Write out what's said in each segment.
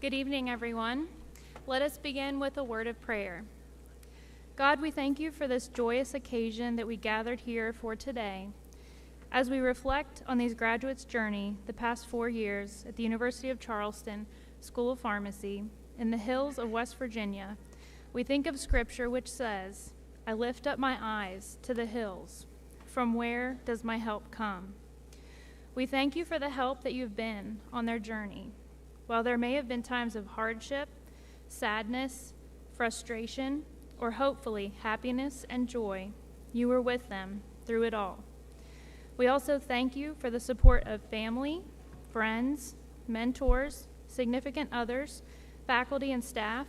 Good evening, everyone. Let us begin with a word of prayer. God, we thank you for this joyous occasion that we gathered here for today. As we reflect on these graduates' journey the past 4 years at the University of Charleston School of Pharmacy in the hills of West Virginia, we think of Scripture which says, "I lift up my eyes to the hills. From where does my help come?" We thank you for the help that you've been on their journey. While there may have been times of hardship, sadness, frustration, or hopefully happiness and joy, you were with them through it all. We also thank you for the support of family, friends, mentors, significant others, faculty and staff,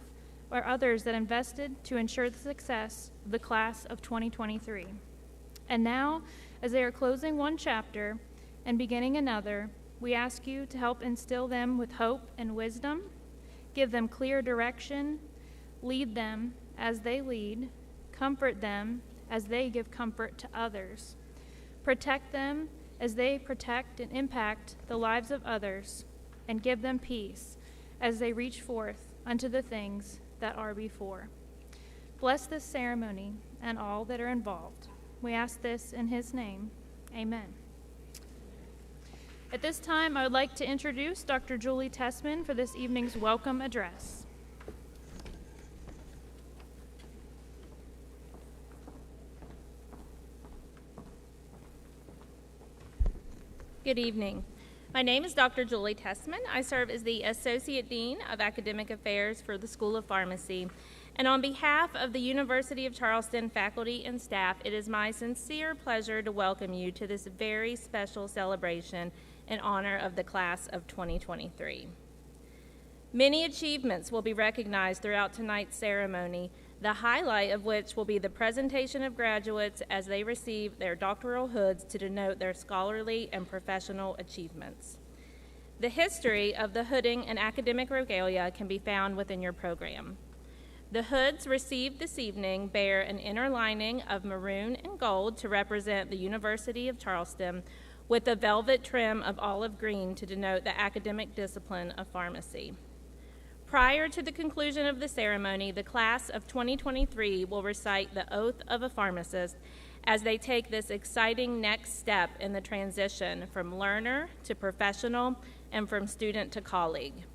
or others that invested to ensure the success of the class of 2023. And now, as they are closing one chapter and beginning another, we ask you to help instill them with hope and wisdom, give them clear direction, lead them as they lead, comfort them as they give comfort to others, protect them as they protect and impact the lives of others, and give them peace as they reach forth unto the things that are before. Bless this ceremony and all that are involved. We ask this in his name. Amen. At this time, I would like to introduce Dr. Julie Tessman for this evening's welcome address. Good evening. My name is Dr. Julie Tessman. I serve as the Associate Dean of Academic Affairs for the School of Pharmacy. And on behalf of the University of Charleston faculty and staff, it is my sincere pleasure to welcome you to this very special celebration in honor of the class of 2023. Many achievements will be recognized throughout tonight's ceremony, the highlight of which will be the presentation of graduates as they receive their doctoral hoods to denote their scholarly and professional achievements. The history of the hooding and academic regalia can be found within your program. The hoods received this evening bear an inner lining of maroon and gold to represent the University of Charleston, with a velvet trim of olive green to denote the academic discipline of pharmacy. Prior to the conclusion of the ceremony, the class of 2023 will recite the oath of a pharmacist as they take this exciting next step in the transition from learner to professional and from student to colleague.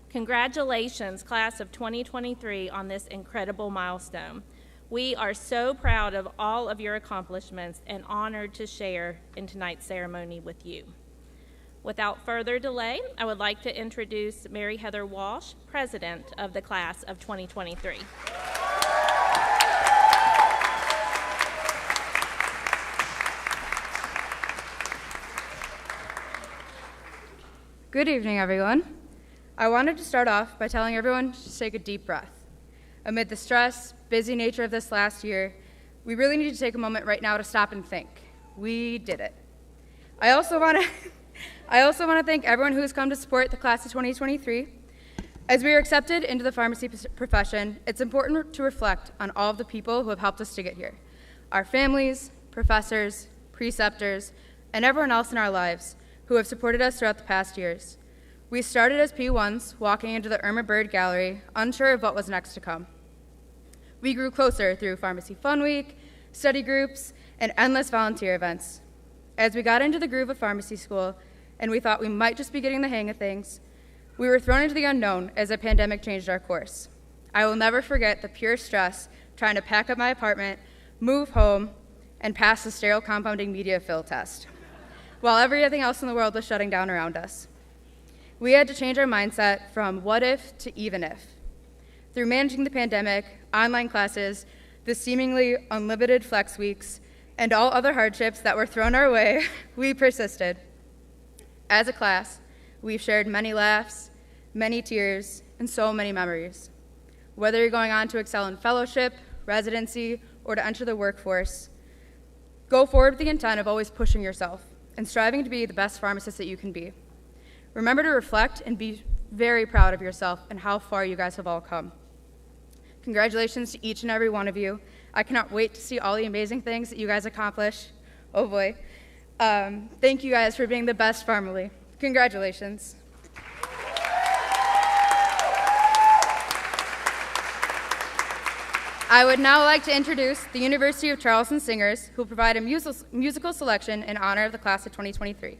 Congratulations, class of 2023, on this incredible milestone. We are so proud of all of your accomplishments and honored to share in tonight's ceremony with you. Without further delay, I would like to introduce Mary Heather Walsh, President of the class of 2023. Good evening, everyone. I wanted to start off by telling everyone to take a deep breath. Amid the stress, busy nature of this last year, we really need to take a moment right now to stop and think. We did it. I also want to thank everyone who has come to support the class of 2023. As we are accepted into the pharmacy profession, it's important to reflect on all of the people who have helped us to get here. Our families, professors, preceptors, and everyone else in our lives who have supported us throughout the past years. We started as P1s, walking into the Irma Bird Gallery, unsure of what was next to come. We grew closer through Pharmacy Fun Week, study groups, and endless volunteer events. As we got into the groove of pharmacy school, and we thought we might just be getting the hang of things, we were thrown into the unknown as a pandemic changed our course. I will never forget the pure stress trying to pack up my apartment, move home, and pass the sterile compounding media fill test, while everything else in the world was shutting down around us. We had to change our mindset from what if to even if. Through managing the pandemic, online classes, the seemingly unlimited flex weeks, and all other hardships that were thrown our way, we persisted. As a class, we've shared many laughs, many tears, and so many memories. Whether you're going on to excel in fellowship, residency, or to enter the workforce, go forward with the intent of always pushing yourself and striving to be the best pharmacist that you can be. Remember to reflect and be very proud of yourself and how far you guys have all come. Congratulations to each and every one of you. I cannot wait to see all the amazing things that you guys accomplish. Oh boy. Thank you guys for being the best family. Congratulations. I would now like to introduce the University of Charleston singers who will provide a musical selection in honor of the class of 2023.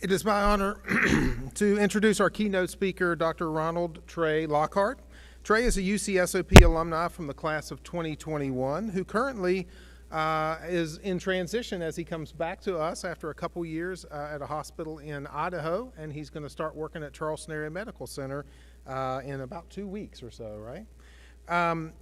It is my honor to introduce our keynote speaker, Dr. Ronald Trey Lockhart. Trey is a UC SOP alumni from the class of 2021 who currently is in transition as he comes back to us after a couple years at a hospital in Idaho, and he's going to start working at Charleston Area Medical Center in about 2 weeks or so, right?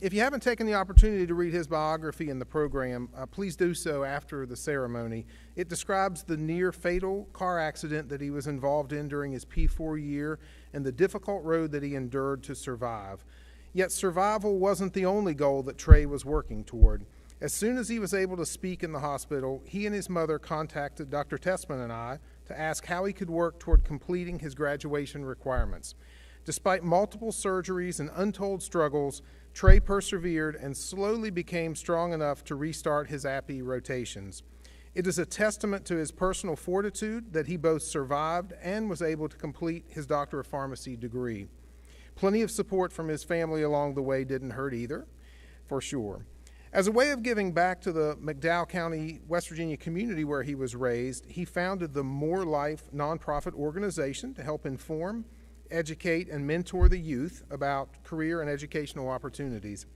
If you haven't taken the opportunity to read his biography in the program, please do so after the ceremony. It describes the near-fatal car accident that he was involved in during his P4 year and the difficult road that he endured to survive. Yet survival wasn't the only goal that Trey was working toward. As soon as he was able to speak in the hospital, he and his mother contacted Dr. Tessman and I to ask how he could work toward completing his graduation requirements. Despite multiple surgeries and untold struggles, Trey persevered and slowly became strong enough to restart his API rotations. It is a testament to his personal fortitude that he both survived and was able to complete his Doctor of Pharmacy degree. Plenty of support from his family along the way didn't hurt either, for sure. As a way of giving back to the McDowell County, West Virginia community where he was raised, he founded the More Life nonprofit organization to help inform, educate, and mentor the youth about career and educational opportunities.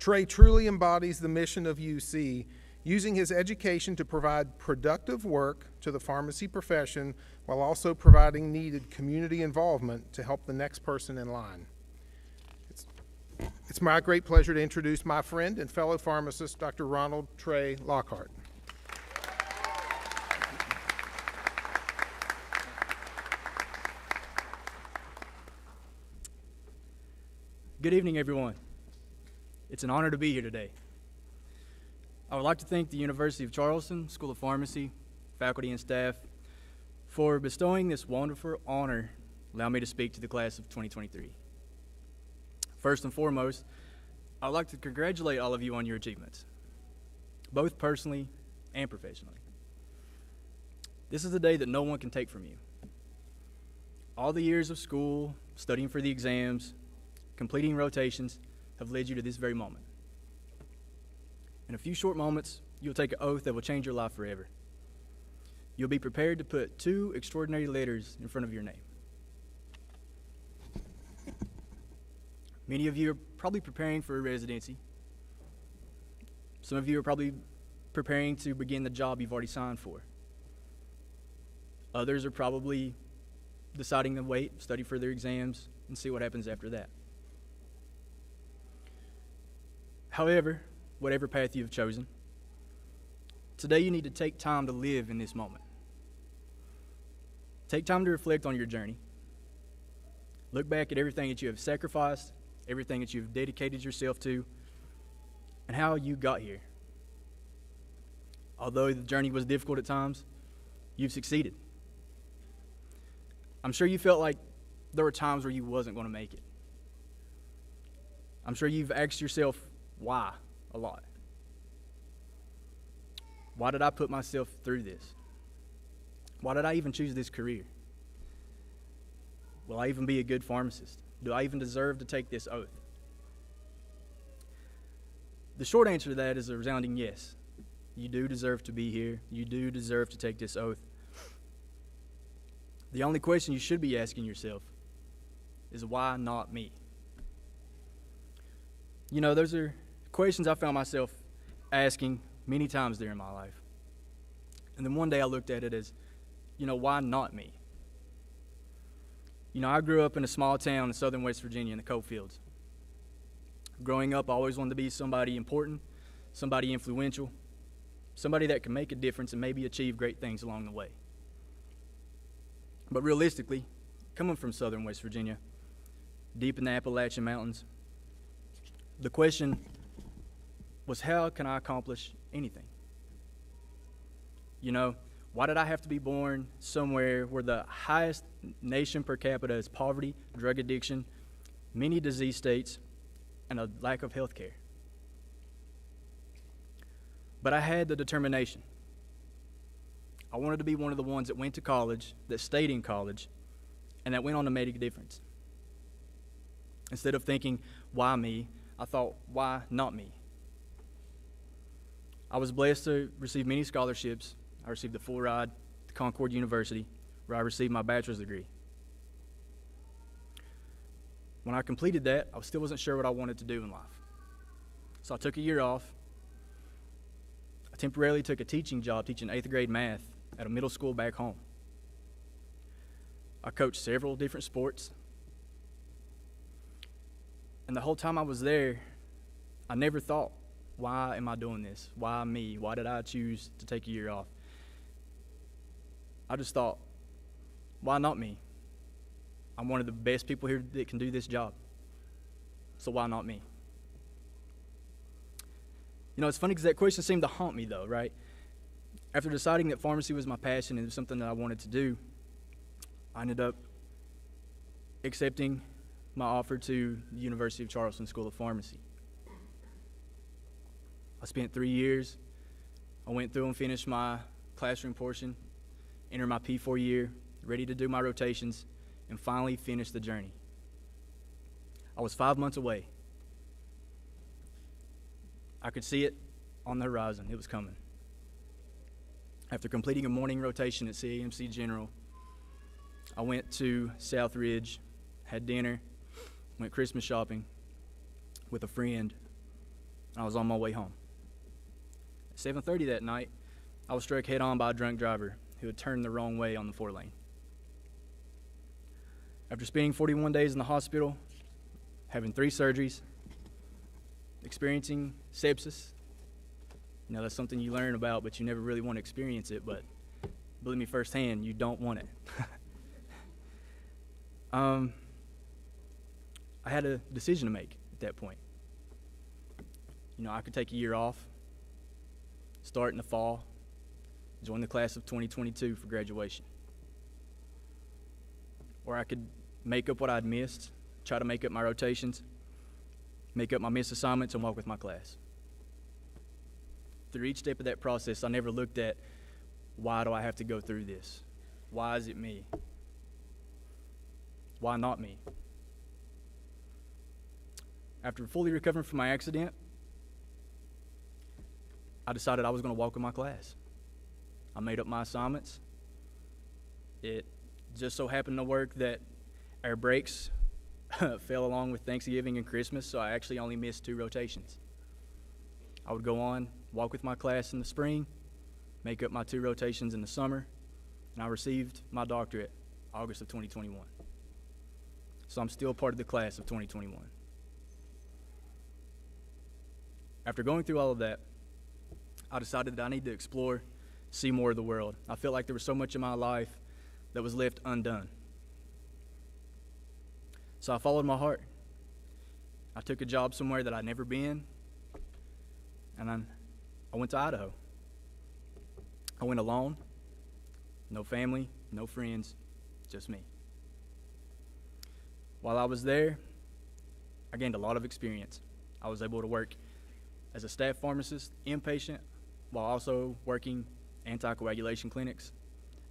Trey truly embodies the mission of UC, using his education to provide productive work to the pharmacy profession while also providing needed community involvement to help the next person in line. It's my great pleasure to introduce my friend and fellow pharmacist, Dr. Ronald Trey Lockhart. Good evening, everyone. It's an honor to be here today. I would like to thank the University of Charleston School of Pharmacy, faculty, and staff for bestowing this wonderful honor, allowing me to speak to the class of 2023. First and foremost, I'd like to congratulate all of you on your achievements, both personally and professionally. This is a day that no one can take from you. All the years of school, studying for the exams, completing rotations have led you to this very moment. In a few short moments, you'll take an oath that will change your life forever. You'll be prepared to put 2 extraordinary letters in front of your name. Many of you are probably preparing for a residency. Some of you are probably preparing to begin the job you've already signed for. Others are probably deciding to wait, study for their exams, and see what happens after that. However, whatever path you have chosen, today you need to take time to live in this moment. Take time to reflect on your journey. Look back at everything that you have sacrificed, everything that you've dedicated yourself to, and how you got here. Although the journey was difficult at times, you've succeeded. I'm sure you felt like there were times where you wasn't going to make it. I'm sure you've asked yourself, why, a lot. Why did I put myself through this? Why did I even choose this career? Will I even be a good pharmacist? Do I even deserve to take this oath? The short answer to that is a resounding yes. You do deserve to be here. You do deserve to take this oath. The only question you should be asking yourself is, why not me? You know, those are questions I found myself asking many times during my life. And then one day I looked at it as, why not me? I grew up in a small town in southern West Virginia in the coal fields. Growing up, I always wanted to be somebody important, somebody influential, somebody that can make a difference and maybe achieve great things along the way. But realistically, coming from southern West Virginia, deep in the Appalachian Mountains, the question was, how can I accomplish anything? Why did I have to be born somewhere where the highest nation per capita is poverty, drug addiction, many disease states, and a lack of health care? But I had the determination. I wanted to be one of the ones that went to college, that stayed in college, and that went on to make a difference. Instead of thinking, why me, I thought, why not me? I was blessed to receive many scholarships. I received a full ride to Concord University, where I received my bachelor's degree. When I completed that, I still wasn't sure what I wanted to do in life. So I took a year off. I temporarily took a teaching job teaching 8th grade math at a middle school back home. I coached several different sports. And the whole time I was there, I never thought, why am I doing this? Why me? Why did I choose to take a year off? I just thought, why not me? I'm one of the best people here that can do this job. So why not me? It's funny because that question seemed to haunt me though, right? After deciding that pharmacy was my passion and it was something that I wanted to do, I ended up accepting my offer to the University of Charleston School of Pharmacy. I spent 3 years. I went through and finished my classroom portion, entered my P4 year, ready to do my rotations, and finally finished the journey. I was 5 months away. I could see it on the horizon. It was coming. After completing a morning rotation at CAMC General, I went to South Ridge, had dinner, went Christmas shopping with a friend, and I was on my way home. At 7:30 that night, I was struck head-on by a drunk driver who had turned the wrong way on the 4-lane. After spending 41 days in the hospital, having 3 surgeries, experiencing sepsis, that's something you learn about, but you never really want to experience it, but believe me firsthand, you don't want it. I had a decision to make at that point. I could take a year off, start in the fall, join the class of 2022 for graduation. Or I could make up what I'd missed, try to make up my rotations, make up my missed assignments, and walk with my class. Through each step of that process, I never looked at, why do I have to go through this? Why is it me? Why not me? After fully recovering from my accident, I decided I was going to walk with my class. I made up my assignments. It just so happened to work that our breaks fell along with Thanksgiving and Christmas, so I actually only missed 2 rotations. I would go on, walk with my class in the spring, make up my 2 rotations in the summer, and I received my doctorate August of 2021. So I'm still part of the class of 2021. After going through all of that, I decided that I need to explore, see more of the world. I felt like there was so much in my life that was left undone. So I followed my heart. I took a job somewhere that I'd never been, and I went to Idaho. I went alone, no family, no friends, just me. While I was there, I gained a lot of experience. I was able to work as a staff pharmacist, inpatient, while also working anticoagulation clinics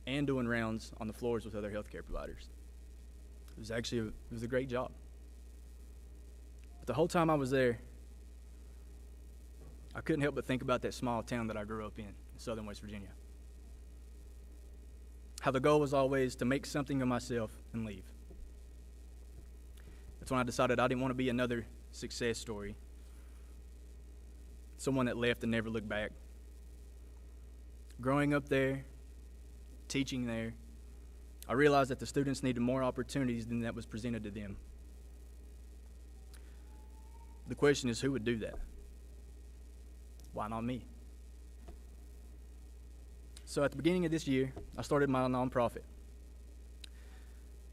and doing rounds on the floors with other healthcare providers. It was a great job. But the whole time I was there, I couldn't help but think about that small town that I grew up in southern West Virginia. How the goal was always to make something of myself and leave. That's when I decided I didn't want to be another success story. Someone that left and never looked back. Growing up there, teaching there, I realized that the students needed more opportunities than that was presented to them. The question is, who would do that? Why not me? So at the beginning of this year, I started my nonprofit.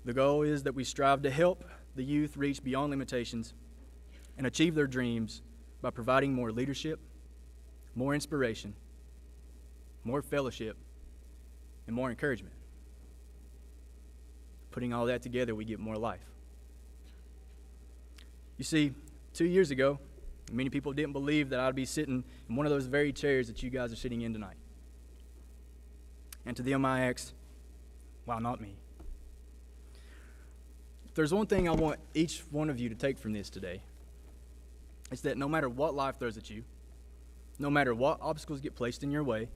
The goal is that we strive to help the youth reach beyond limitations and achieve their dreams by providing more leadership, more inspiration, more fellowship, and more encouragement. Putting all that together, we get more life. You see, 2 years ago, many people didn't believe that I'd be sitting in one of those very chairs that you guys are sitting in tonight. And to them I asked, why not me? If there's one thing I want each one of you to take from this today, it's that no matter what life throws at you, no matter what obstacles get placed in your way,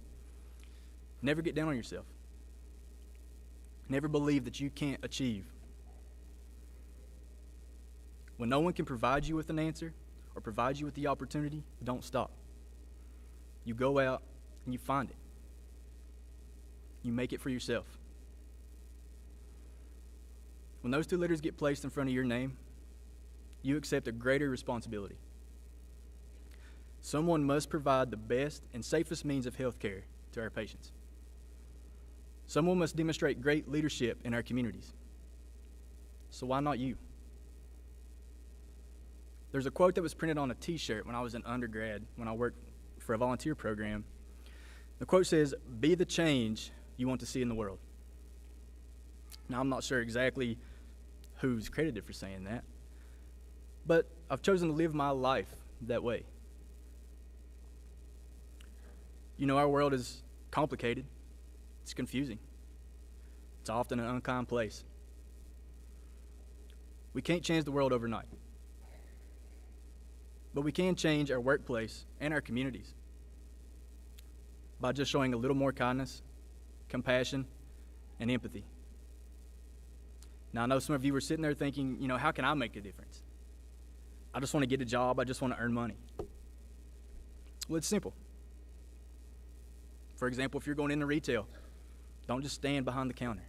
never get down on yourself. Never believe that you can't achieve. When no one can provide you with an answer or provide you with the opportunity, don't stop. You go out and you find it. You make it for yourself. When those 2 letters get placed in front of your name, you accept a greater responsibility. Someone must provide the best and safest means of health care to our patients. Someone must demonstrate great leadership in our communities. So why not you? There's a quote that was printed on a t-shirt when I was an undergrad, when I worked for a volunteer program. The quote says, "Be the change you want to see in the world." Now, I'm not sure exactly who's credited for saying that, but I've chosen to live my life that way. You know, our world is complicated. It's confusing. It's often an unkind place. We can't change the world overnight, but we can change our workplace and our communities by just showing a little more kindness, compassion, and empathy. Now, I know some of you were sitting there thinking, how can I make a difference? I just want to get a job. I just want to earn money. Well, it's simple. For example, if you're going into retail, don't just stand behind the counter.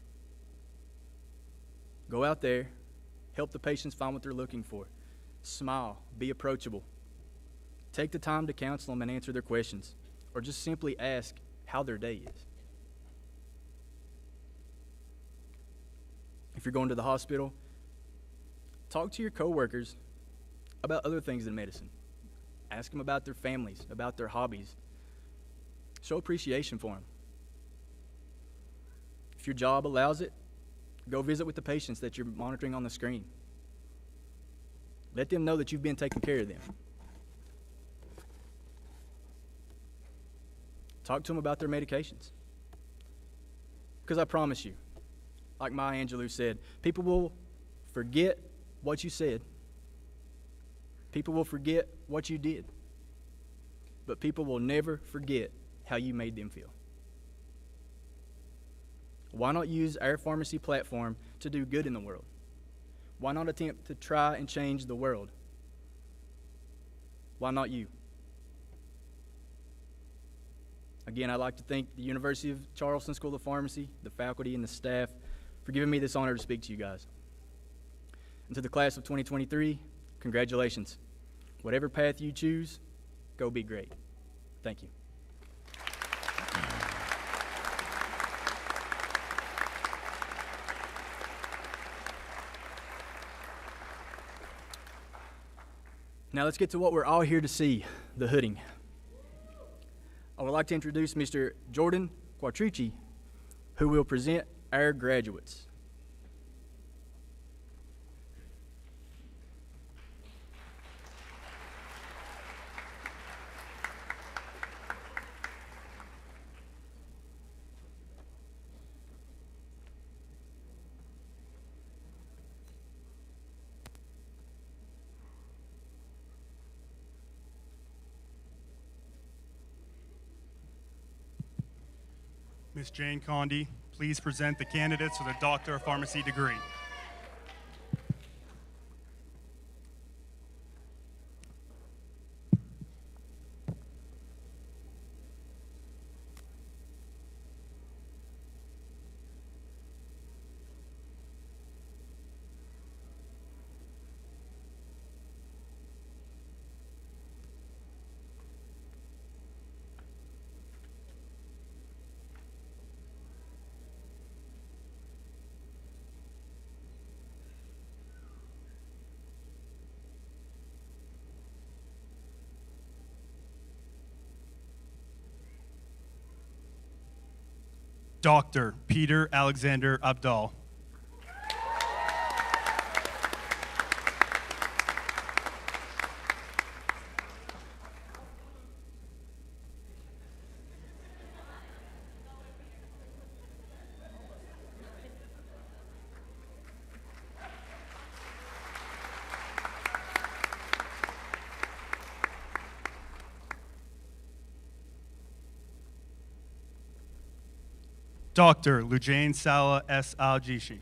Go out there, help the patients find what they're looking for. Smile, be approachable. Take the time to counsel them and answer their questions, or just simply ask how their day is. If you're going to the hospital, talk to your coworkers about other things in medicine. Ask them about their families, about their hobbies. Show appreciation for them. If your job allows it, go visit with the patients that you're monitoring on the screen. Let them know that you've been taking care of them. Talk to them about their medications. Because I promise you, like Maya Angelou said, people will forget what you said. People will forget what you did. But people will never forget how you made them feel. Why not use our pharmacy platform to do good in the world? Why not attempt to try and change the world? Why not you? Again, I'd like to thank the University of Charleston School of Pharmacy, the faculty, and the staff for giving me this honor to speak to you guys. And to the class of 2023, congratulations. Whatever path you choose, go be great. Thank you. Now let's get to what we're all here to see, the hooding. I would like to introduce Mr. Jordan Quattrucci, who will present our graduates. Ms. Jane Condi, please present the candidates for the Doctor of Pharmacy degree. Dr. Peter Alexander Abdal. Dr. Lujane Salah S. Al-Jishi.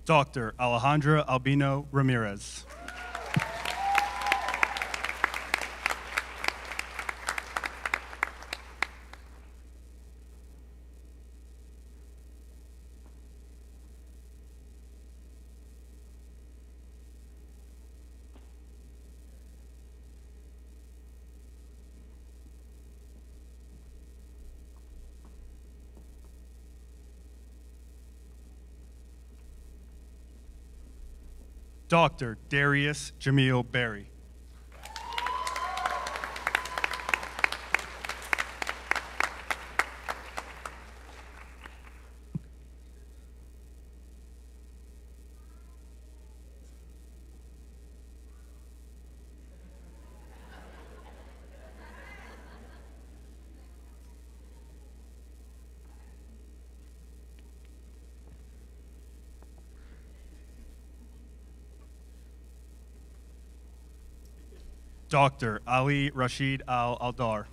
Dr. Alejandra Albino Ramirez. Dr. Darius Jamil Berry. Dr. Ali Rashid Al-Aldar.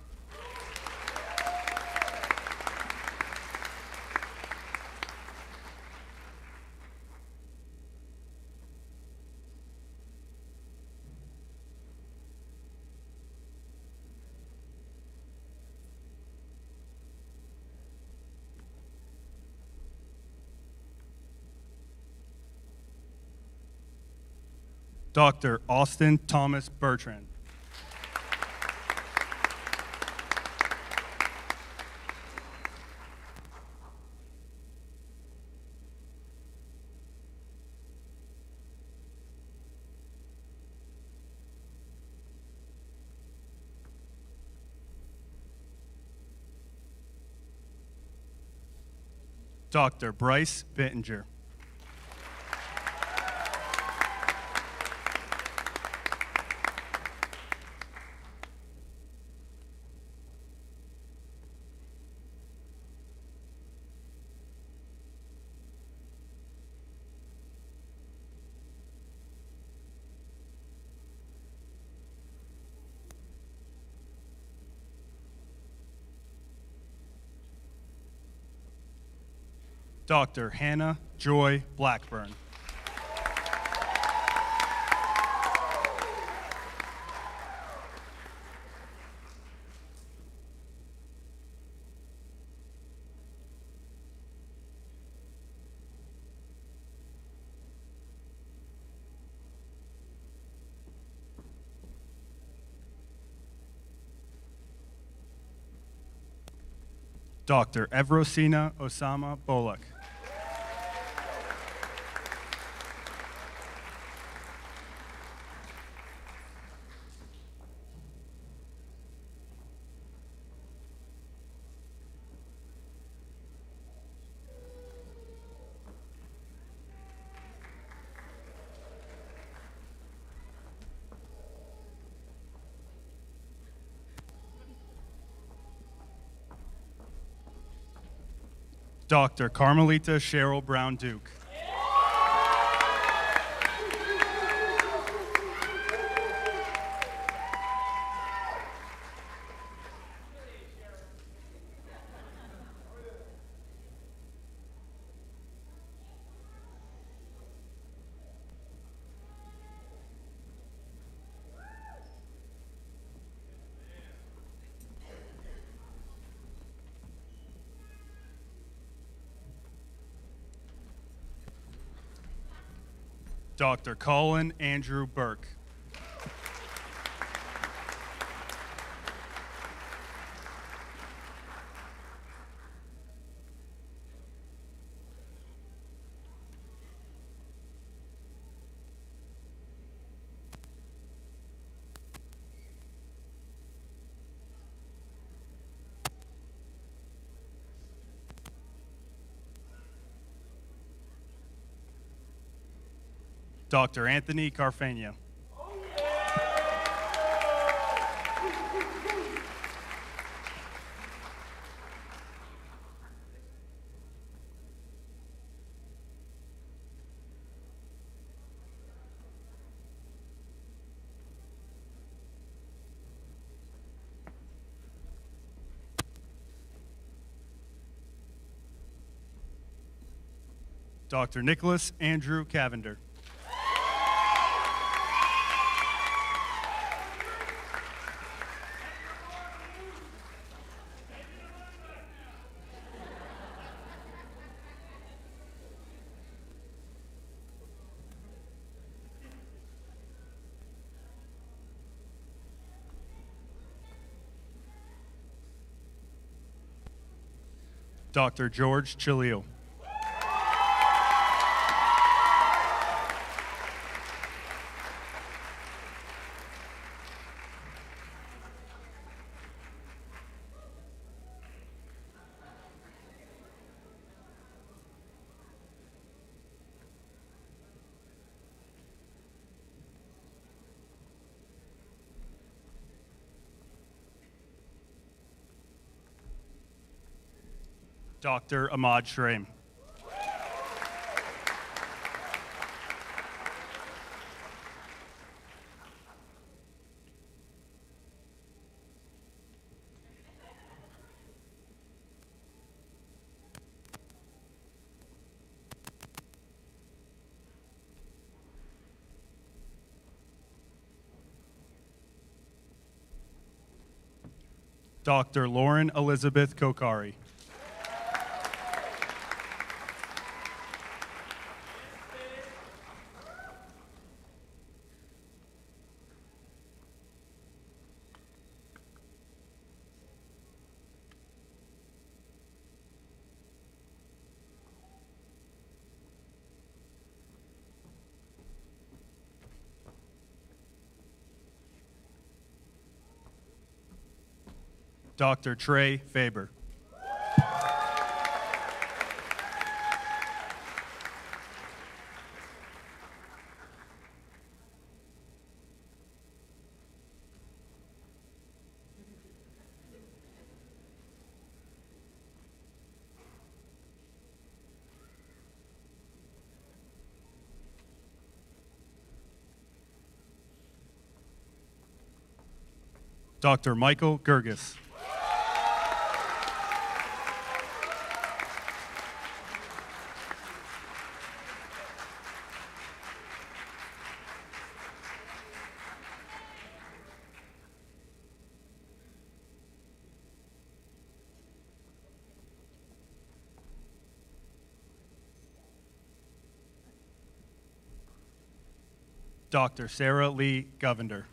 Dr. Austin Thomas Bertrand. Dr. Bryce Bittinger. Dr. Hannah Joy Blackburn. Dr. Evrosina Osama Bullock. Dr. Carmelita Cheryl Brown Duke. Dr. Colin Andrew Burke. Dr. Anthony Carfagna. Dr. Nicholas Andrew Cavender. Dr. George Chilio. Dr. Ahmad Shraim. Dr. Lauren Elizabeth Kokari. Dr. Trey Faber. Dr. Michael Gerges. Dr. Sarah Lee Govender.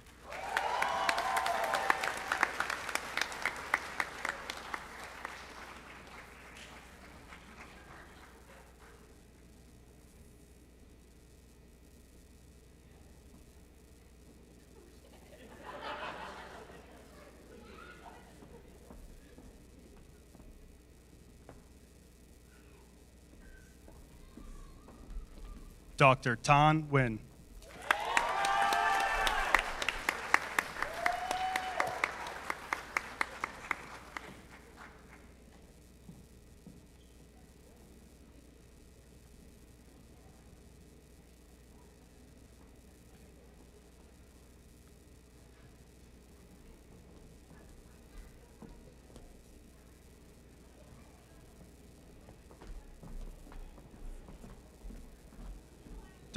Dr. Tan Nguyen.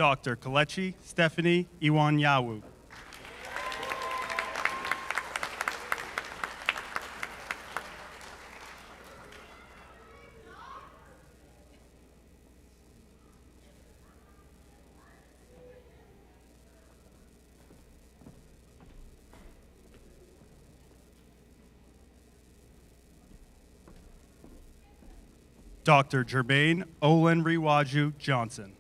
Dr. Kalechi Stephanie Iwanyawu. Dr. Jermaine Olenriwaju Johnson.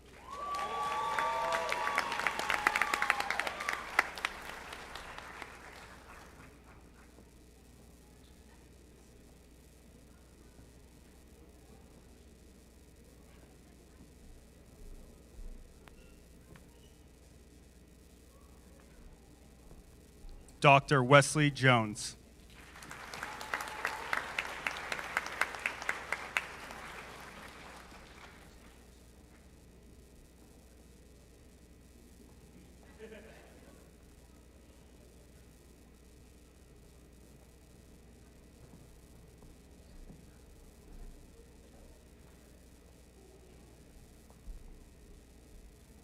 Dr. Wesley Jones.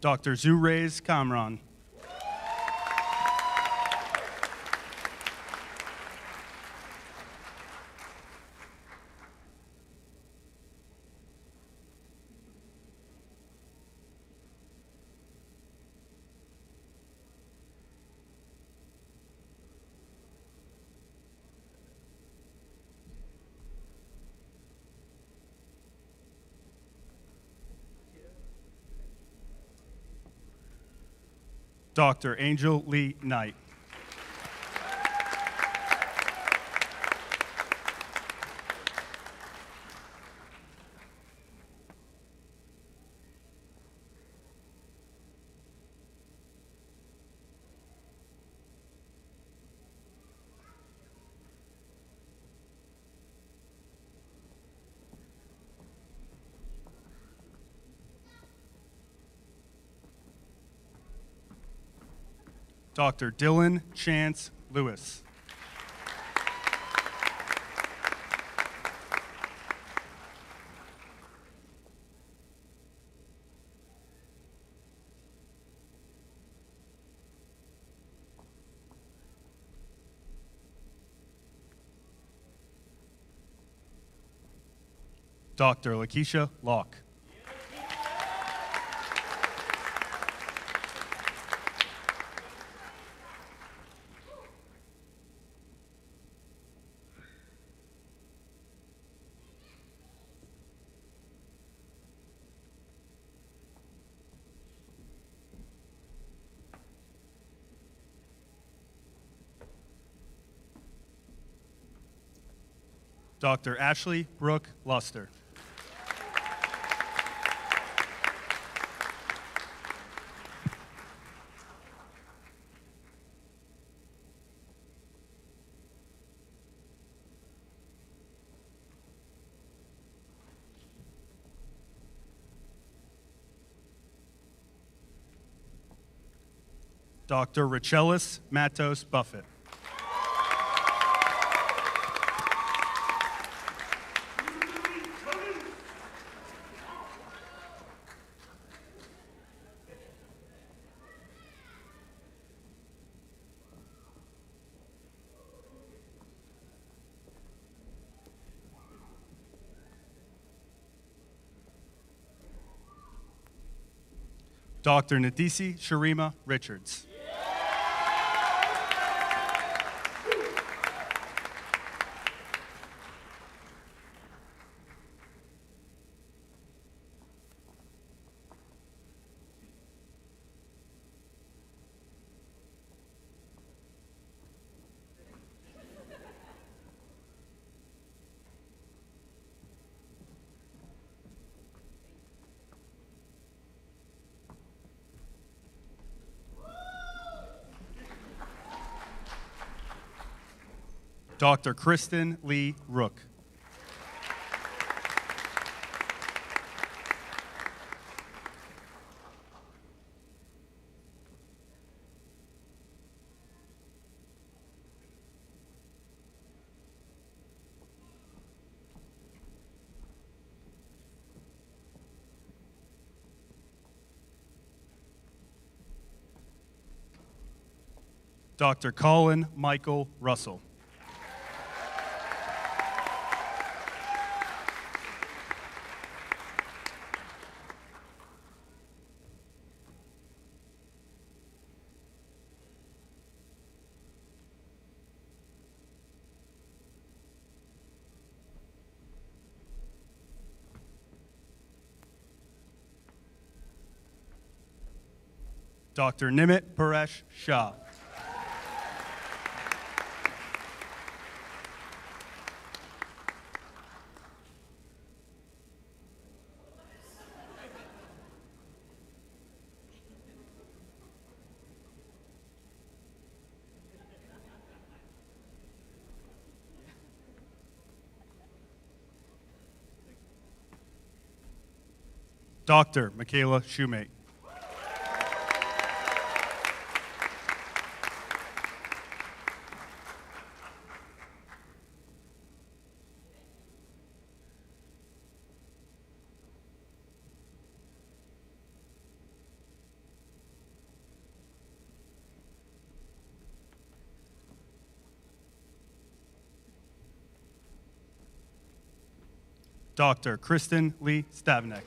Dr. Zuraiz Kamran. Dr. Angel Lee Knight. Dr. Dylan Chance Lewis. Dr. Lakeisha Locke. Dr. Ashley Brooke Luster. Dr. Rachelis Matos Buffett. Dr. Nadisi Sharima Richards. Dr. Kristen Lee Rook. Dr. Colin Michael Russell. Dr. Nimit Paresh Shah. Dr. Michaela Shoemate. Dr. Kristen Lee Stavnik.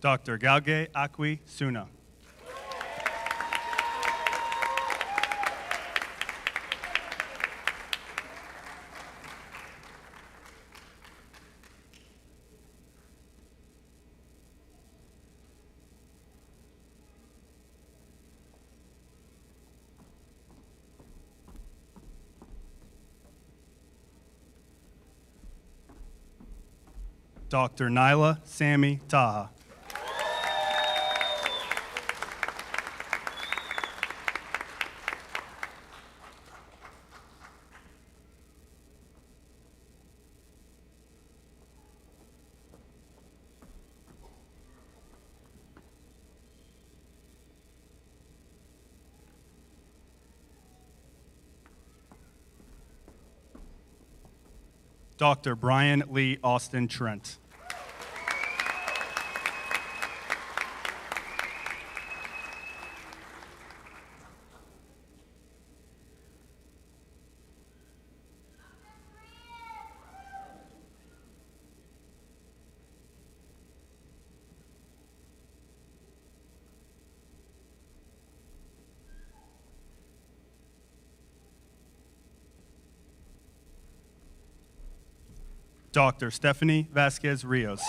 Dr. Galge Akwi Suna. Dr. Nyla Sammy Taha. Dr. Brian Lee Austin Trent. Dr. Stephanie Vasquez Rios.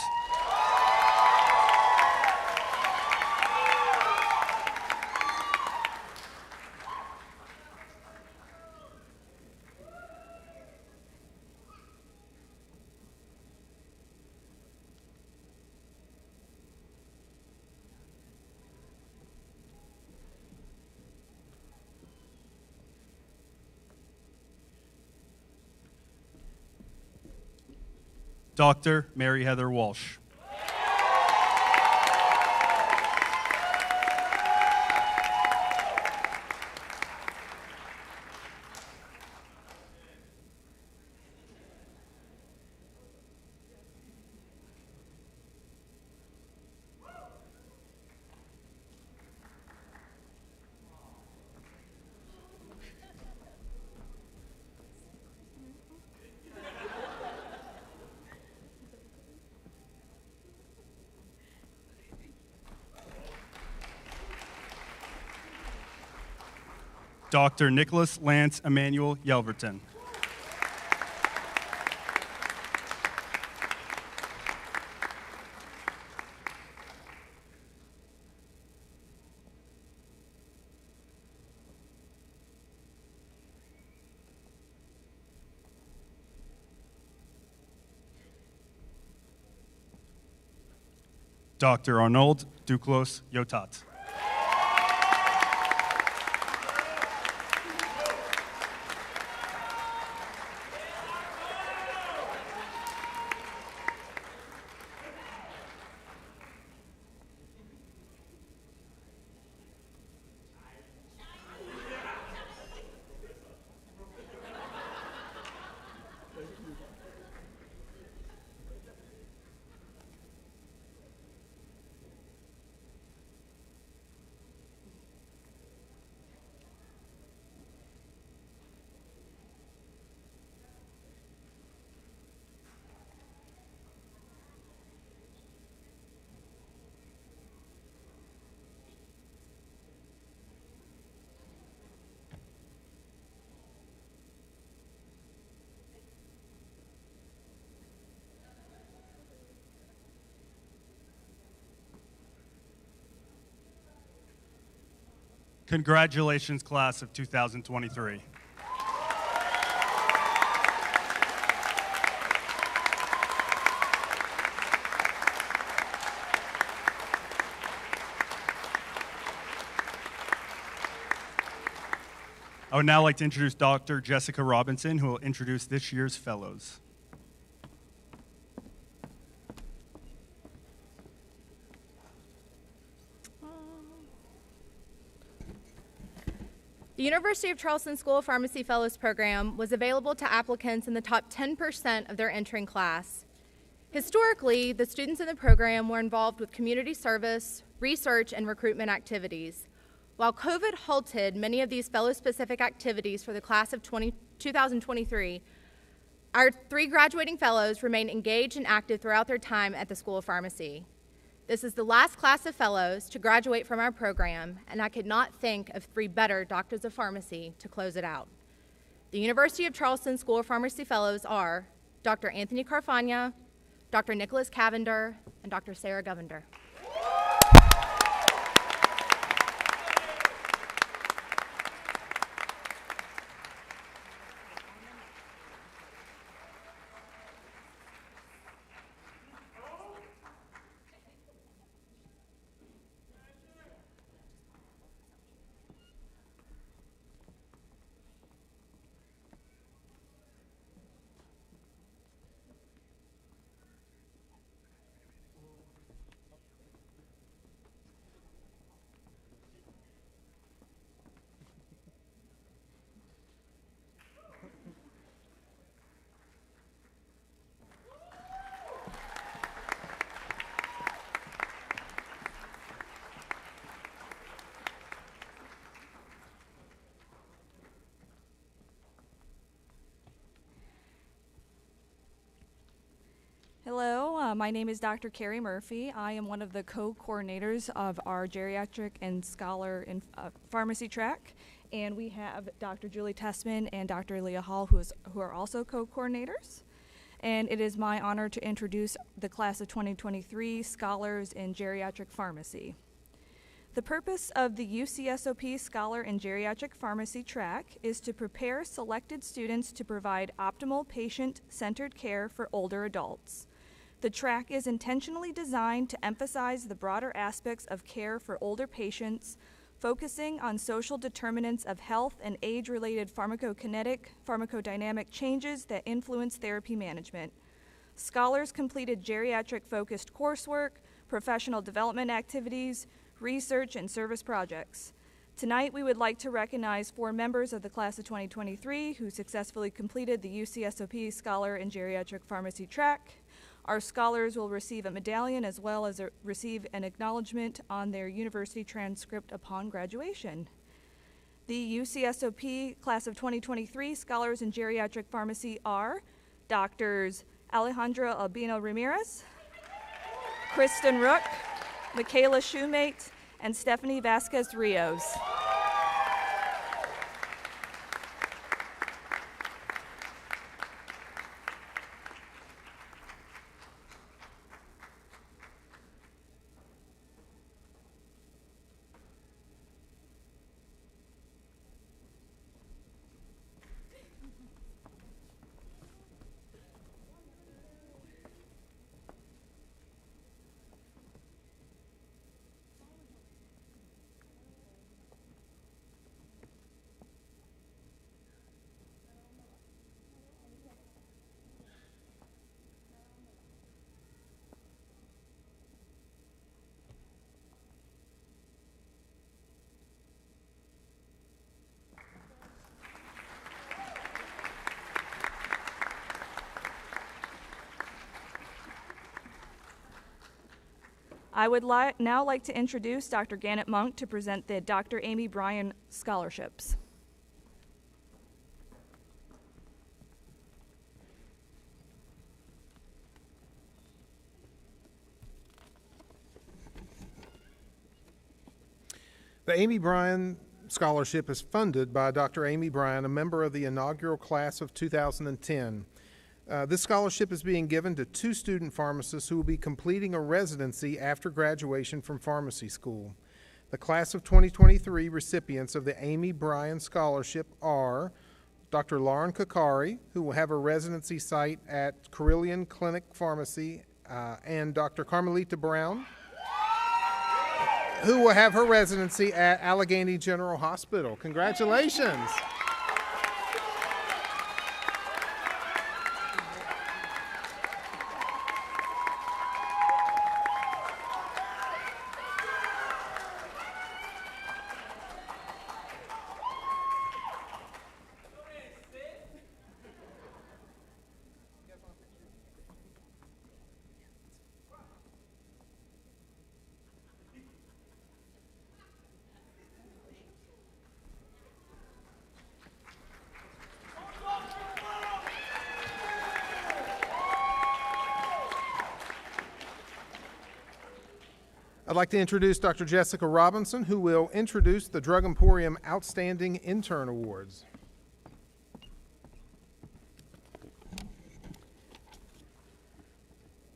Dr. Mary Heather Walsh. Dr. Nicholas Lance Emmanuel Yelverton. Dr. Arnold Duclos Yotat. Congratulations, class of 2023. I would now like to introduce Dr. Jessica Robinson, who will introduce this year's fellows. The University of Charleston School of Pharmacy Fellows Program was available to applicants in the top 10% of their entering class. Historically, the students in the program were involved with community service, research, and recruitment activities. While COVID halted many of these fellow-specific activities for the class of 2023, our 3 graduating fellows remain engaged and active throughout their time at the School of Pharmacy. This is the last class of fellows to graduate from our program, and I could not think of 3 better doctors of pharmacy to close it out. The University of Charleston School of Pharmacy Fellows are Dr. Anthony Carfagna, Dr. Nicholas Cavender, and Dr. Sarah Govender. Hello, my name is Dr. Carrie Murphy. I am one of the co-coordinators of our geriatric and scholar in pharmacy track, and we have Dr. Julie Tessman and Dr. Leah Hall who are also co-coordinators. and it is my honor to introduce the class of 2023 scholars in geriatric pharmacy. The purpose of the UCSOP Scholar in Geriatric Pharmacy track is to prepare selected students to provide optimal patient-centered care for older adults. The track is intentionally designed to emphasize the broader aspects of care for older patients, focusing on social determinants of health and age-related pharmacokinetic, pharmacodynamic changes that influence therapy management. Scholars completed geriatric-focused coursework, professional development activities, research, and service projects. Tonight, we would like to recognize 4 members of the class of 2023 who successfully completed the UCSOP Scholar in Geriatric Pharmacy track. Our scholars will receive a medallion as well as receive an acknowledgement on their university transcript upon graduation. The UCSOP Class of 2023 Scholars in Geriatric Pharmacy are Doctors Alejandra Albino Ramirez, Kristen Rook, Michaela Shoemate, and Stephanie Vasquez Rios. I would now like to introduce Dr. Gannett Monk to present the Dr. Amy Bryan scholarships. The Amy Bryan Scholarship is funded by Dr. Amy Bryan, a member of the inaugural class of 2010. This scholarship is being given to 2 student pharmacists who will be completing a residency after graduation from pharmacy school. The class of 2023 recipients of the Amy Bryan Scholarship are Dr. Lauren Kakari, who will have a residency site at Carilion Clinic Pharmacy, and Dr. Carmelita Brown, who will have her residency at Allegheny General Hospital. Congratulations. I'd like to introduce Dr. Jessica Robinson, who will introduce the Drug Emporium Outstanding Intern Awards.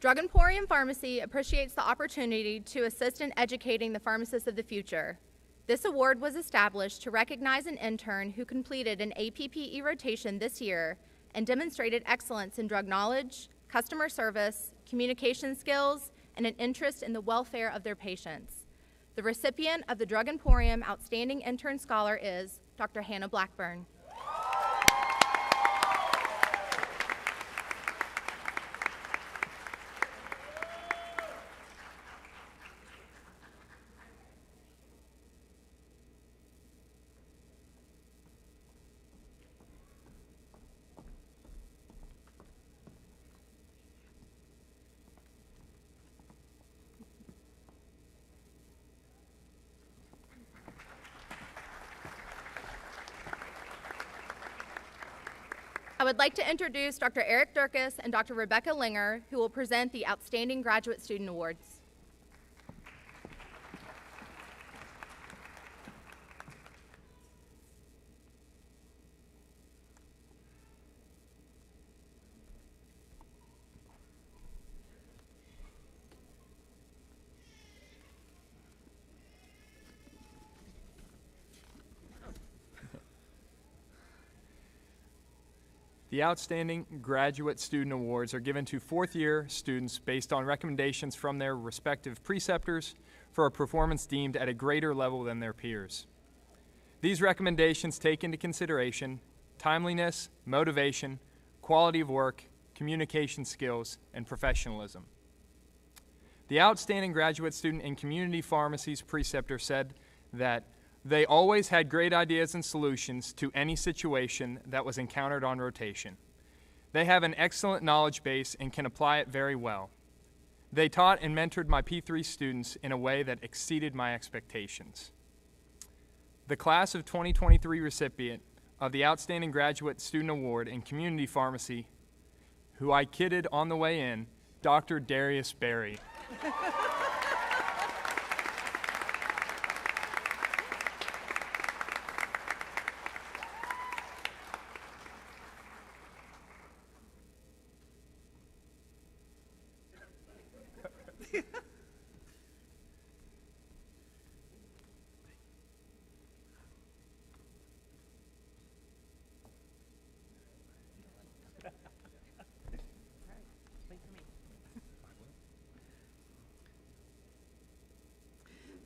Drug Emporium Pharmacy appreciates the opportunity to assist in educating the pharmacists of the future. This award was established to recognize an intern who completed an APPE rotation this year and demonstrated excellence in drug knowledge, customer service, communication skills, and an interest in the welfare of their patients. The recipient of the Drug Emporium Outstanding Intern Scholar is Dr. Hannah Blackburn. I would like to introduce Dr. Eric Durkis and Dr. Rebecca Linger, who will present the Outstanding Graduate Student Awards. The Outstanding Graduate Student Awards are given to fourth-year students based on recommendations from their respective preceptors for a performance deemed at a greater level than their peers. These recommendations take into consideration timeliness, motivation, quality of work, communication skills, and professionalism. The Outstanding Graduate Student in Community Pharmacy's preceptor said that they always had great ideas and solutions to any situation that was encountered on rotation. They have an excellent knowledge base and can apply it very well. They taught and mentored my P3 students in a way that exceeded my expectations. The class of 2023 recipient of the Outstanding Graduate Student Award in Community Pharmacy, who I kidded on the way in, Dr. Darius Berry.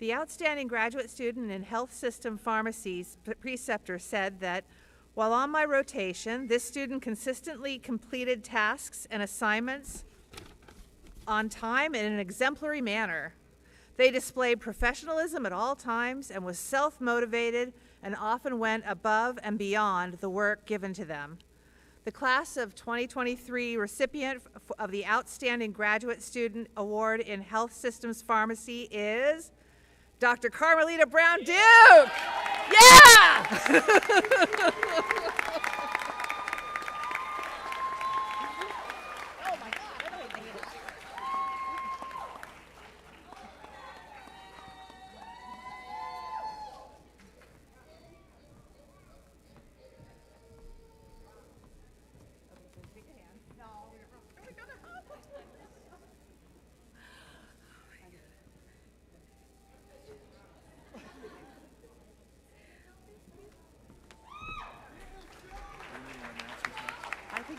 The Outstanding Graduate Student in Health System Pharmacy's preceptor said that while on my rotation, this student consistently completed tasks and assignments on time in an exemplary manner. They displayed professionalism at all times and was self-motivated and often went above and beyond the work given to them. The class of 2023 recipient of the Outstanding Graduate Student Award in Health Systems Pharmacy is Dr. Carmelita Brown Duke. Yeah!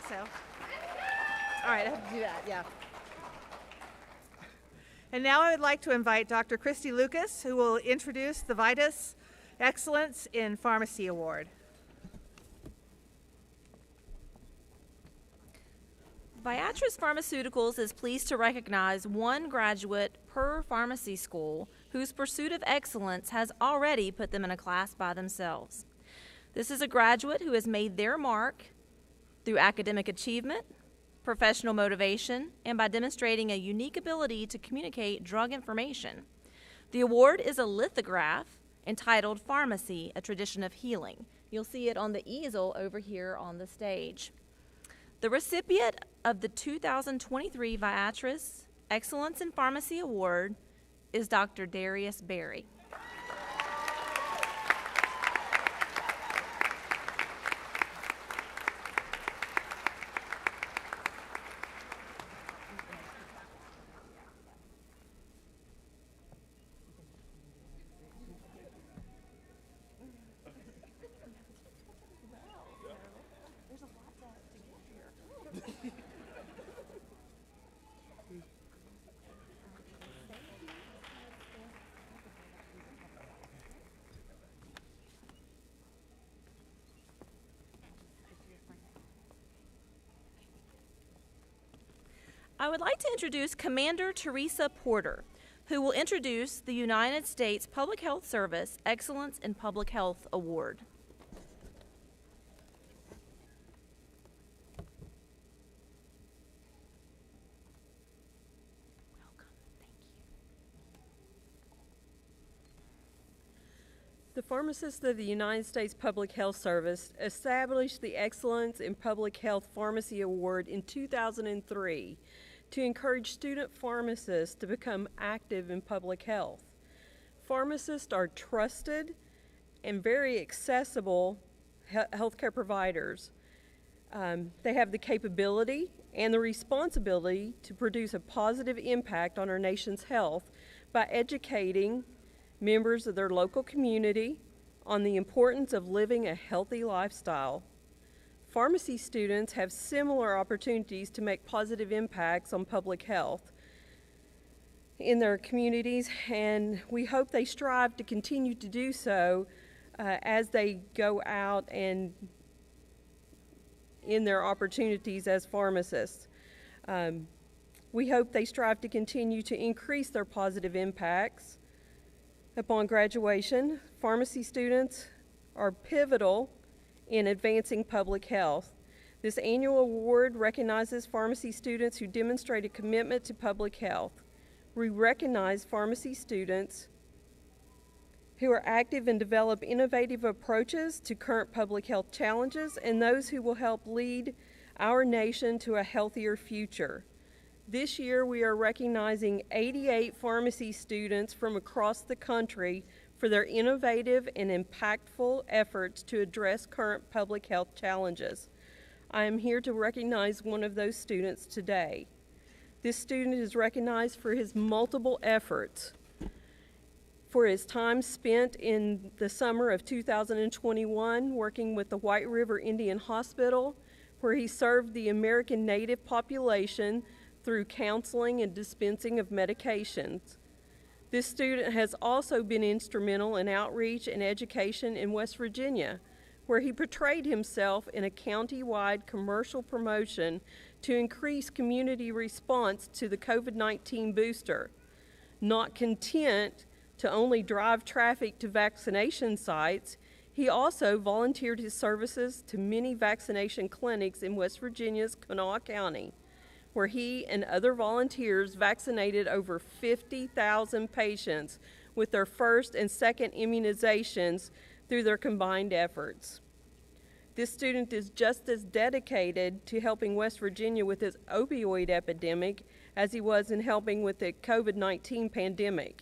So. All right, I have to do that, yeah. And now I would like to invite Dr. Christy Lucas, who will introduce the Vitus Excellence in Pharmacy Award. Viatris Pharmaceuticals is pleased to recognize one graduate per pharmacy school whose pursuit of excellence has already put them in a class by themselves. This is a graduate who has made their mark through academic achievement, professional motivation, and by demonstrating a unique ability to communicate drug information. The award is a lithograph entitled Pharmacy, A Tradition of Healing. You'll see it on the easel over here on the stage. The recipient of the 2023 Viatris Excellence in Pharmacy Award is Dr. Darius Berry. I would like to introduce Commander Teresa Porter, who will introduce the United States Public Health Service Excellence in Public Health Award. The pharmacists of the United States Public Health Service established the Excellence in Public Health Pharmacy Award in 2003 to encourage student pharmacists to become active in public health. Pharmacists are trusted and very accessible healthcare providers. They have the capability and the responsibility to produce a positive impact on our nation's health by educating members of their local community on the importance of living a healthy lifestyle. pharmacy students have similar opportunities to make positive impacts on public health in their communities, and we hope they strive to continue to do so as they go out and in their opportunities as pharmacists. We hope they strive to continue to increase their positive impacts. Upon graduation, pharmacy students are pivotal in advancing public health. This annual award recognizes pharmacy students who demonstrate a commitment to public health. We recognize pharmacy students who are active and develop innovative approaches to current public health challenges and those who will help lead our nation to a healthier future. This year, we are recognizing 88 pharmacy students from across the country for their innovative and impactful efforts to address current public health challenges. I am here to recognize one of those students today. This student is recognized for his multiple efforts, for his time spent in the summer of 2021 working with the White River Indian Hospital, where he served the American Native population through counseling and dispensing of medications. This student has also been instrumental in outreach and education in West Virginia, where he portrayed himself in a county-wide commercial promotion to increase community response to the COVID-19 booster. Not content to only drive traffic to vaccination sites, he also volunteered his services to many vaccination clinics in West Virginia's Kanawha County, where he and other volunteers vaccinated over 50,000 patients with their first and second immunizations through their combined efforts. This student is just as dedicated to helping West Virginia with its opioid epidemic as he was in helping with the COVID-19 pandemic.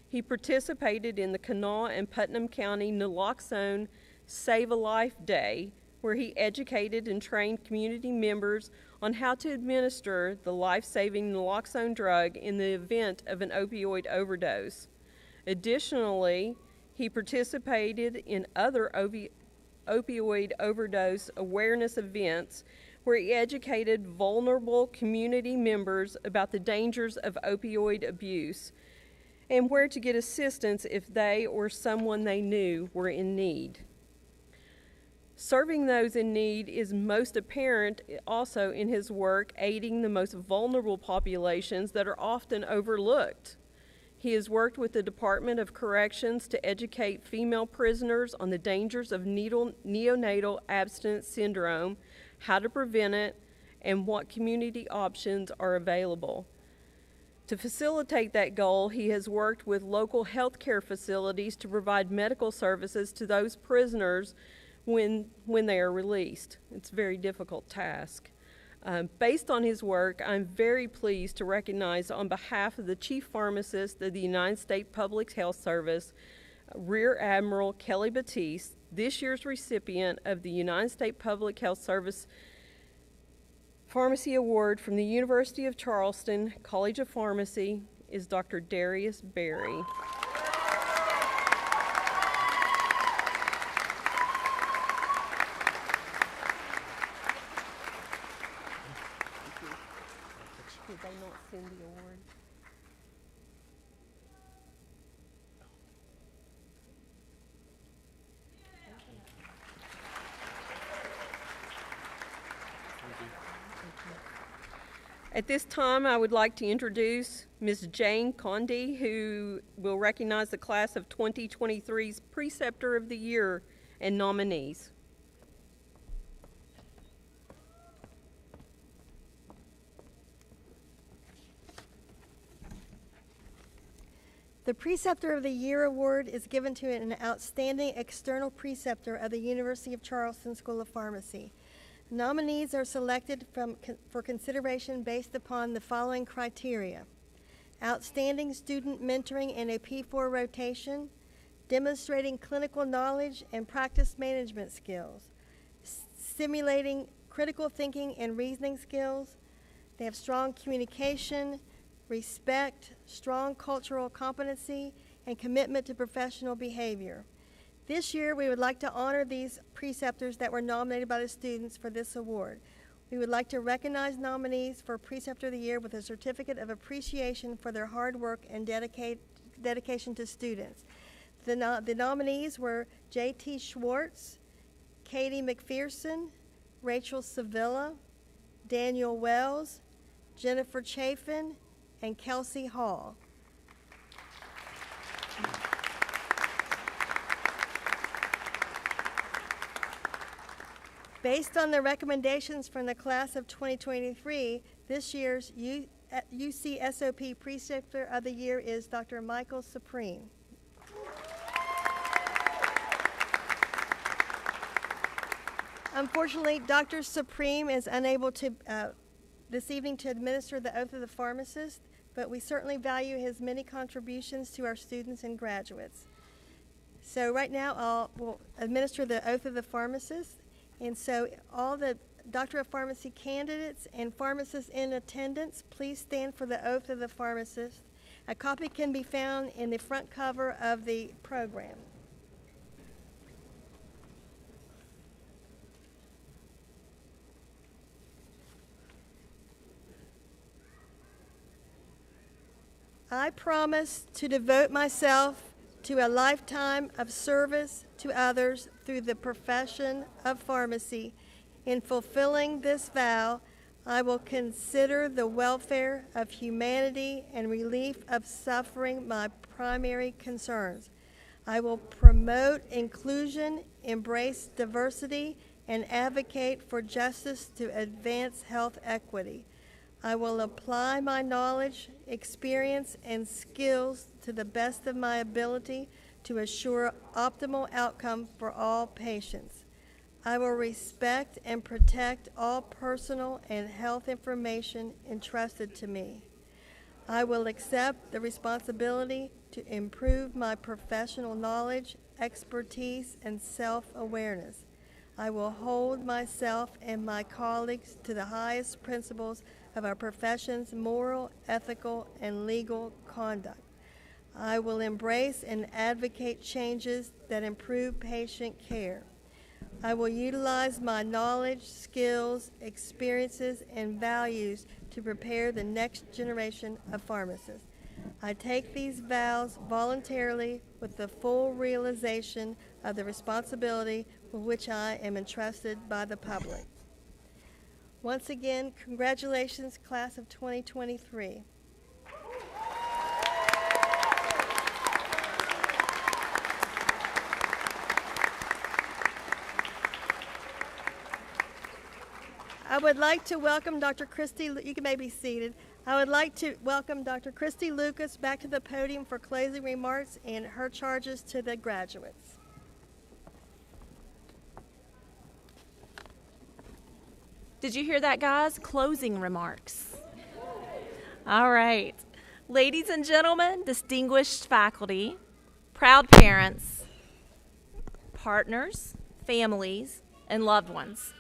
He participated in the Kanawha and Putnam County Naloxone Save a Life Day, where he educated and trained community members on how to administer the life-saving naloxone drug in the event of an opioid overdose. Additionally, he participated in other opioid overdose awareness events where he educated vulnerable community members about the dangers of opioid abuse and where to get assistance if they or someone they knew were in need. Serving those in need is most apparent also in his work aiding the most vulnerable populations that are often overlooked. He has worked with the Department of Corrections to educate female prisoners on the dangers of neonatal abstinence syndrome, how to prevent it, and what community options are available. To facilitate that goal, he has worked with local health care facilities to provide medical services to those prisoners when they are released. It's a very difficult task. Based on his work, I'm very pleased to recognize on behalf of the Chief Pharmacist of the United States Public Health Service, Rear Admiral Kelly Batiste, this year's recipient of the United States Public Health Service Pharmacy Award from the University of Charleston College of Pharmacy is Dr. Darius Berry. Did they not send the award? At this time, I would like to introduce Ms. Jane Condy, who will recognize the class of 2023's Preceptor of the Year and nominees. The Preceptor of the Year award is given to an outstanding external preceptor of the University of Charleston School of Pharmacy. Nominees are selected for consideration based upon the following criteria: outstanding student mentoring in a P4 rotation, demonstrating clinical knowledge and practice management skills, stimulating critical thinking and reasoning skills. They have strong communication, respect, strong cultural competency, and commitment to professional behavior. This year, we would like to honor these preceptors that were nominated by the students for this award. We would like to recognize nominees for Preceptor of the Year with a certificate of appreciation for their hard work and dedication to students. The nominees were J.T. Schwartz, Katie McPherson, Rachel Sevilla, Daniel Wells, Jennifer Chafin, and Kelsey Hall. Based on the recommendations from the class of 2023, this year's UC SOP Preceptor of the Year is Dr. Michael Supreme. Unfortunately, Dr. Supreme is unable to this evening to administer the oath of the pharmacist, but we certainly value his many contributions to our students and graduates. So right now, we'll administer the oath of the pharmacist. And so all the Doctor of Pharmacy candidates and pharmacists in attendance, please stand for the oath of the pharmacist. A copy can be found in the front cover of the program. I promise to devote myself to a lifetime of service to others through the profession of pharmacy. In fulfilling this vow, I will consider the welfare of humanity and relief of suffering my primary concerns. I will promote inclusion, embrace diversity, and advocate for justice to advance health equity. I will apply my knowledge, experience, and skills to the best of my ability to assure optimal outcome for all patients. I will respect and protect all personal and health information entrusted to me. I will accept the responsibility to improve my professional knowledge, expertise, and self-awareness. I will hold myself and my colleagues to the highest principles of our profession's moral, ethical, and legal conduct. I will embrace and advocate changes that improve patient care. I will utilize my knowledge, skills, experiences, and values to prepare the next generation of pharmacists. I take these vows voluntarily with the full realization of the responsibility with which I am entrusted by the public. Once again, congratulations, class of 2023. I would like to welcome Dr. Christy, you may be seated. I would like to welcome Dr. Christy Lucas back to the podium for closing remarks and her charges to the graduates. Did you hear that, guys? Closing remarks. All right. Ladies and gentlemen, distinguished faculty, proud parents, partners, families, and loved ones.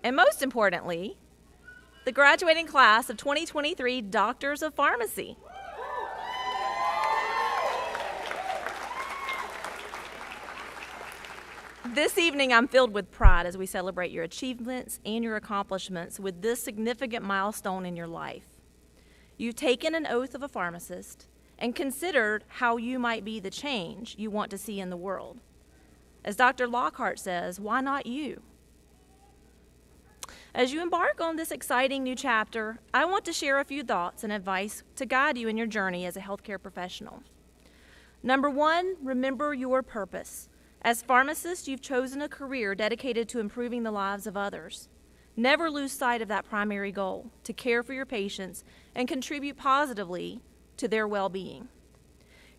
And most importantly, the graduating class of 2023 Doctors of Pharmacy. This evening, I'm filled with pride as we celebrate your achievements and your accomplishments with this significant milestone in your life. You've taken an oath of a pharmacist and considered how you might be the change you want to see in the world. As Dr. Lockhart says, why not you? As you embark on this exciting new chapter, I want to share a few thoughts and advice to guide you in your journey as a healthcare professional. Number one, remember your purpose. As pharmacists, you've chosen a career dedicated to improving the lives of others. Never lose sight of that primary goal, to care for your patients and contribute positively to their well-being.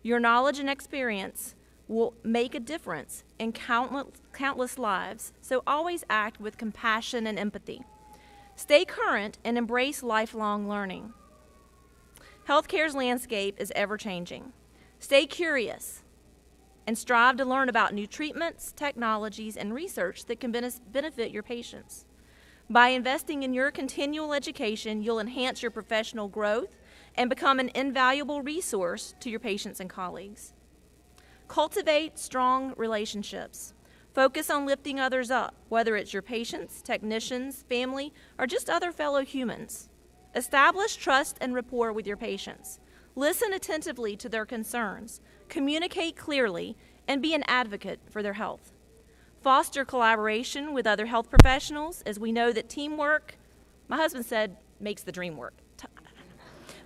Your knowledge and experience will make a difference in countless lives, so always act with compassion and empathy. Stay current and embrace lifelong learning. Healthcare's landscape is ever-changing. Stay curious and strive to learn about new treatments, technologies, and research that can benefit your patients. By investing in your continual education, you'll enhance your professional growth and become an invaluable resource to your patients and colleagues. Cultivate strong relationships. Focus on lifting others up, whether it's your patients, technicians, family, or just other fellow humans. Establish trust and rapport with your patients. Listen attentively to their concerns. Communicate clearly, and be an advocate for their health. Foster collaboration with other health professionals, as we know that teamwork, my husband said, makes the dream work.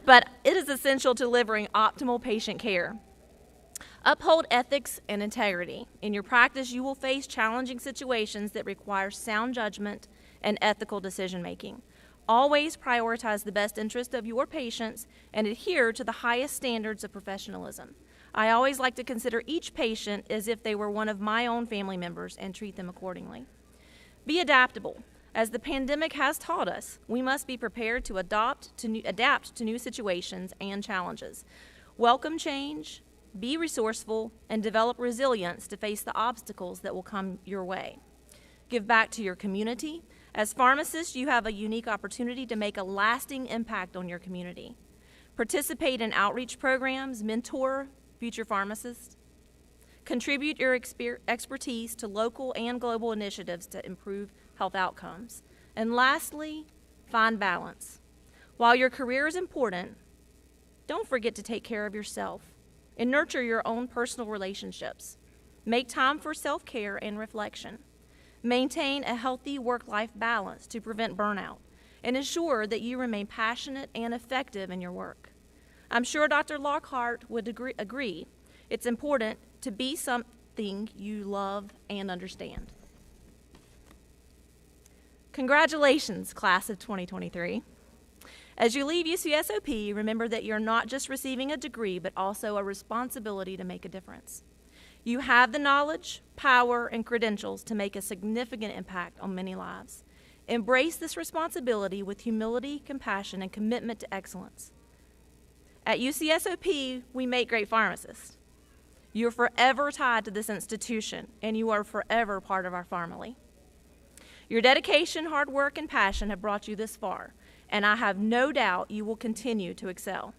But it is essential to delivering optimal patient care. Uphold ethics and integrity. In your practice, you will face challenging situations that require sound judgment and ethical decision-making. Always prioritize the best interest of your patients and adhere to the highest standards of professionalism. I always like to consider each patient as if they were one of my own family members and treat them accordingly. Be adaptable. As the pandemic has taught us, we must be prepared to adapt to new situations and challenges. Welcome change, be resourceful, and develop resilience to face the obstacles that will come your way. Give back to your community. As pharmacists, you have a unique opportunity to make a lasting impact on your community. Participate in outreach programs, mentor future pharmacists. Contribute your expertise to local and global initiatives to improve health outcomes. And lastly, find balance. While your career is important, don't forget to take care of yourself and nurture your own personal relationships. Make time for self-care and reflection. Maintain a healthy work-life balance to prevent burnout and ensure that you remain passionate and effective in your work. I'm sure Dr. Lockhart would agree. It's important to be something you love and understand. Congratulations, class of 2023. As you leave UCSOP, remember that you're not just receiving a degree, but also a responsibility to make a difference. You have the knowledge, power, and credentials to make a significant impact on many lives. Embrace this responsibility with humility, compassion, and commitment to excellence. At UCSOP, we make great pharmacists. You're forever tied to this institution, and you are forever part of our family. Your dedication, hard work, and passion have brought you this far, and I have no doubt you will continue to excel.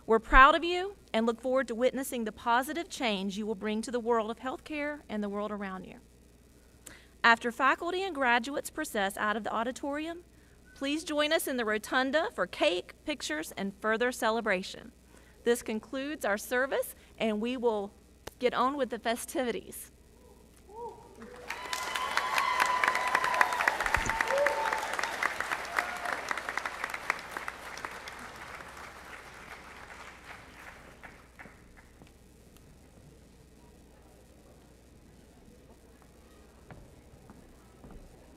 We're proud of you and look forward to witnessing the positive change you will bring to the world of healthcare and the world around you. After faculty and graduates process out of the auditorium, please join us in the rotunda for cake, pictures, and further celebration. This concludes our service, and we will get on with the festivities.